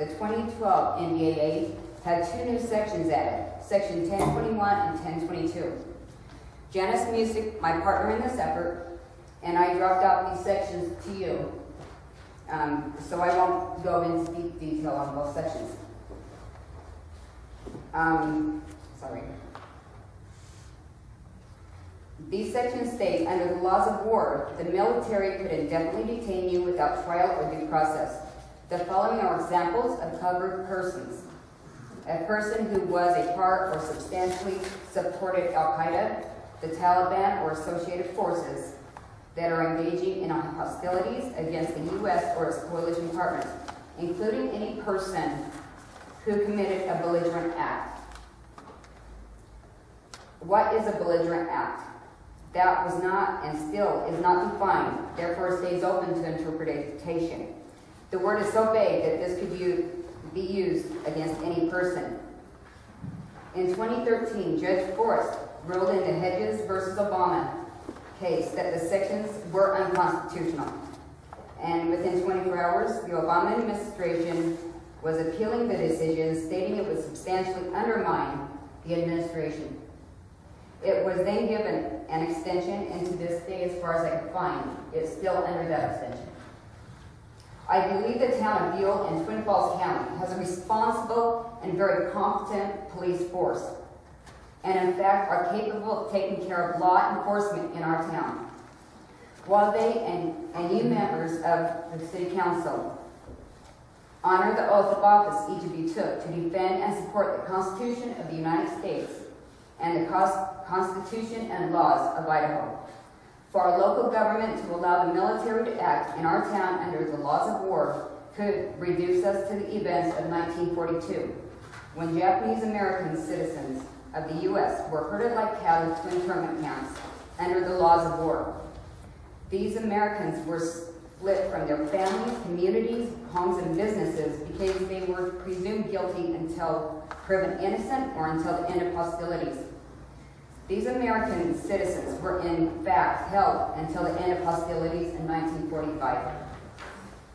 the 2012 NDAA had two new sections added, Section 1021 and 1022. Janice Music, my partner in this effort, and I dropped out these sections to you, so I won't go into deep detail on both sections. Sorry. These sections state, under the laws of war, the military could indefinitely detain you without trial or due process. The following are examples of covered persons. A person who was a part or substantially supported Al-Qaeda, the Taliban, or associated forces that are engaging in hostilities against the U.S. or its coalition partners, including any person who committed a belligerent act. What is a belligerent act? That was not and still is not defined, therefore stays open to interpretation. The word is so vague that this could be used against any person. In 2013, Judge Forrest ruled in the Hedges versus Obama case that the sections were unconstitutional. And within 24 hours, the Obama administration was appealing the decision, stating it would substantially undermine the administration. It was then given an extension, and to this day, as far as I can find, it's still under that extension. I believe the town of Buhl in Twin Falls County has a responsible and very competent police force, and in fact are capable of taking care of law enforcement in our town. While they and you members of the City Council honor the oath of office each of you took to defend and support the Constitution of the United States and the Constitution and laws of Idaho. For our local government to allow the military to act in our town under the laws of war could reduce us to the events of 1942, when Japanese American citizens of the U.S. were herded like cattle to internment camps under the laws of war. These Americans were split from their families, communities, homes, and businesses because they were presumed guilty until proven innocent or until the end of hostilities. These American citizens were in fact held until the end of hostilities in 1945.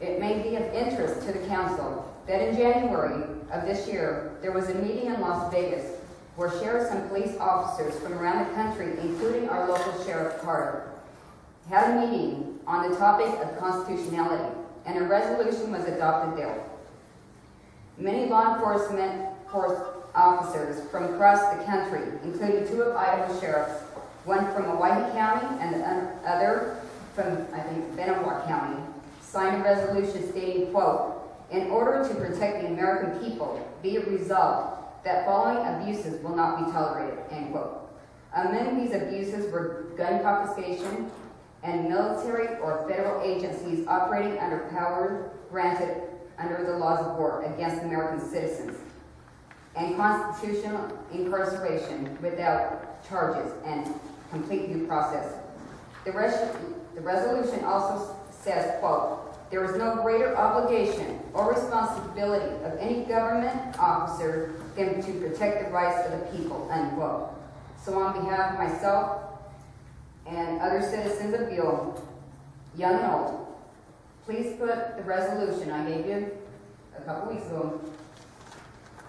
It may be of interest to the Council that in January of this year, there was a meeting in Las Vegas where sheriffs and police officers from around the country, including our local Sheriff Carter, had a meeting on the topic of constitutionality, and a resolution was adopted there. Many law enforcement officers from across the country, including two of Idaho sheriffs, one from Owyhee County and the other from, I think, Benawar County, signed a resolution stating, quote, in order to protect the American people, be it resolved that following abuses will not be tolerated, end quote. Among these abuses were gun confiscation and military or federal agencies operating under powers granted under the laws of war against American citizens, and constitutional incarceration without charges and complete due process. The resolution also says, quote, there is no greater obligation or responsibility of any government officer than to protect the rights of the people, unquote. So on behalf of myself and other citizens of Buhl, young and old, please put the resolution I gave you a couple weeks ago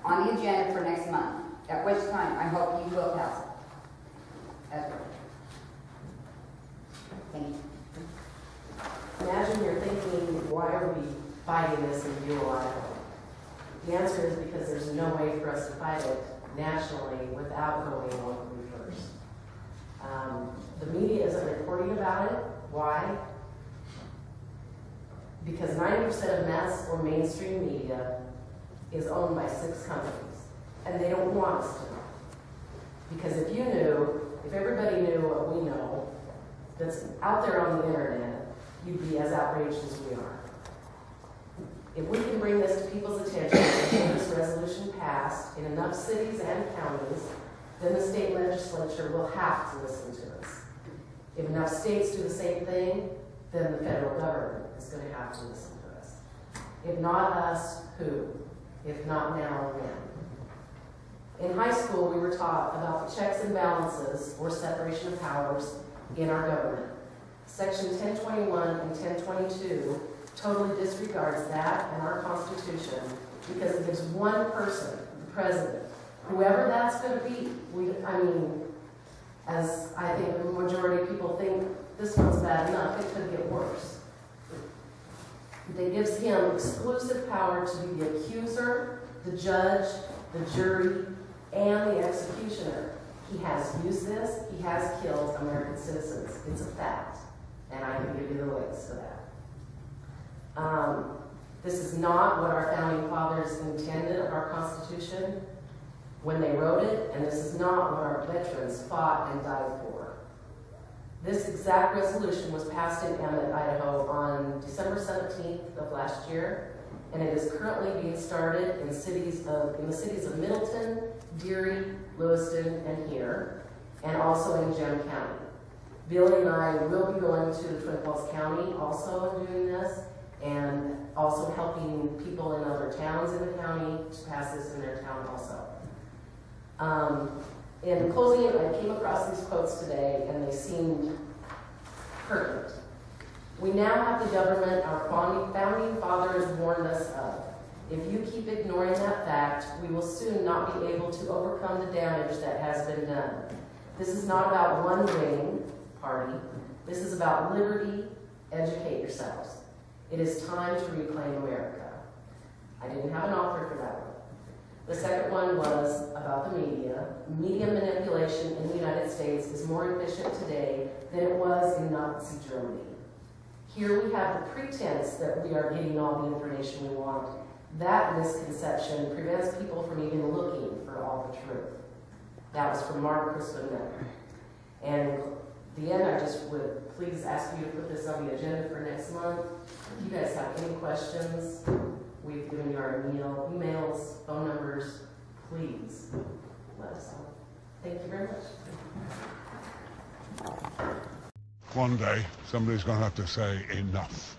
on the agenda for next month, at which time I hope you will pass it. As well. Thank you. Imagine you're thinking, why are we fighting this in Buhl, Idaho? The answer is because there's no way for us to fight it nationally without going locally first. The media isn't reporting about it. Why? Because 90% of mass or mainstream media is owned by 6 companies, and they don't want us to know. Because if you knew, if everybody knew what we know, that's out there on the internet, you'd be as outraged as we are. If we can bring this to people's attention and get this resolution passed in enough cities and counties, then the state legislature will have to listen to us. If enough states do the same thing, then the federal government is going to have to listen to us. If not us, who? If not now, when? In high school, we were taught about the checks and balances, or separation of powers, in our government. Section 1021 and 1022 totally disregards that and our Constitution because it gives one person, the president, whoever that's going to be. As I think the majority of people think, this one's bad enough, it could get worse. That gives him exclusive power to be the accuser, the judge, the jury, and the executioner. He has used this, he has killed American citizens. It's a fact, and I can give you the links to that. This is not what our founding fathers intended of our Constitution when they wrote it, and this is not what our veterans fought and died for. This exact resolution was passed in Emmett, Idaho on December 17th of last year, and it is currently being started in the cities of Middleton, Deary, Lewiston, and here, and also in Gem County. Billy and I will be going to Twin Falls County also and doing this, and also helping people in other towns in the county to pass this in their town also. In closing, I came across these quotes today, and they seemed pertinent. We now have the government our founding fathers warned us of. If you keep ignoring that fact, we will soon not be able to overcome the damage that has been done. This is not about one winning party. This is about liberty. Educate yourselves. It is time to reclaim America. I didn't have an author for that one. The second one was about the media. Media manipulation in the United States is more efficient today than it was in Nazi Germany. Here we have the pretense that we are getting all the information we want. That misconception prevents people from even looking for all the truth. That was from Mark Crispin. And at the end, I just would please ask you to put this on the agenda for next month. If you guys have any questions, we've given you our emails, phone numbers. Please let us know. Thank you very much. One day, somebody's going to have to say enough.